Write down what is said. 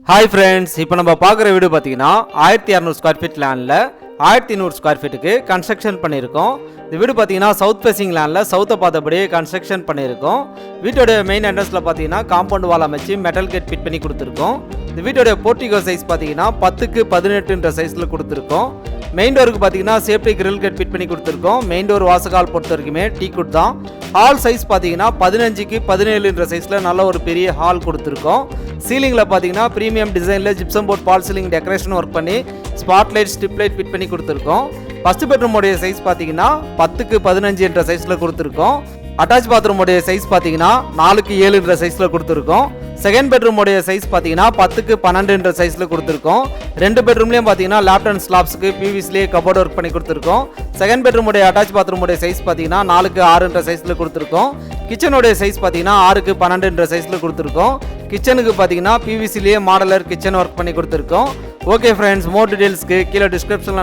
Hi friends, இப்போ நம்ம பார்க்குற வீடு பார்த்தீங்கன்னா 1200 ஸ்கொயர் ஃபீட் லேண்டில் 1100 ஸ்கொயர் ஃபீட்டுக்கு கன்ஸ்ட்ரக்ஷன் பண்ணியிருக்கோம். இந்த வீடு பார்த்தீங்கன்னா சவுத் ஃபேசிங் லேண்டில் சவுத்தை பார்த்தபடியே கன்ஸ்ட்ரக்ஷன் பண்ணியிருக்கோம். வீட்டோட மெயின் என்ட்ரன்ஸில் பார்த்தீங்கன்னா காம்பவுண்ட் வால் அமைச்சு மெட்டல் கேட் ஃபிட் பண்ணி கொடுத்துருக்கோம். இந்த வீட்டோட போர்ட்டிகோ சைஸ் பார்த்தீங்கன்னா 10x18 சைஸில் கொடுத்துருக்கோம். மெயின் டோருக்கு பார்த்தீங்கன்னா சேஃப்டி கிரில் கேட் ஃபிட் பண்ணி கொடுத்துருக்கோம். மெயின் டோர் வாசகால் பொறுத்த வரைக்குமே டீ குட் தான். ஹால் சைஸ் பார்த்தீங்கன்னா 15x17 சைஸில் நல்ல ஒரு பெரிய ஹால் கொடுத்துருக்கோம். சீலிங்கில் பார்த்தீங்கன்னா ப்ரீமியம் டிசைனில் ஜிப்சம் போர்ட் பால் சீலிங் டெக்கரேஷன் ஒர்க் பண்ணி spot light strip light fit பண்ணி கொடுத்துருக்கோம். ஃபர்ஸ்ட் பெட்ரூமோடைய சைஸ் பார்த்தீங்கன்னா 10x15 சைஸில் கொடுத்துருக்கோம். அட்டாச் பாத்ரூமோடைய சைஸ் பார்த்தீங்கன்னா 4x7 சைஸில் கொடுத்துருக்கோம். செகண்ட் பெட்ரூமோடைய சைஸ் பார்த்தீங்கன்னா 10x12 சைஸில் கொடுத்துருக்கோம். ரெண்டு பெட்ரூம்லேயும் பார்த்தீங்கன்னா லேப்ட் அண்ட் ஸ்லாப்ஸுக்கு பிவிஸ்லேயே கபோர்ட் ஒர்க் பண்ணி கொடுத்துருக்கோம். செகண்ட் பெட்ரூமோடைய அட்டாச் பாத்ரூமோடைய சைஸ் பார்த்தீங்கன்னா 4x6 சைஸில் கொடுத்துருக்கோம். கிச்சனோடைய சைஸ் பார்த்தீங்கன்னா 6x12 சைஸில் கொடுத்துருக்கோம். கிச்சனுக்கு பார்த்தீங்கன்னா பிவிசிலேயே மாடலர் கிச்சன் ஒர்க் பண்ணி கொடுத்துருக்கோம். ஓகே ஃப்ரெண்ட்ஸ், மோர் டீடைல்ஸ்க்கு கீழே டிஸ்கிரிப்ஷனில்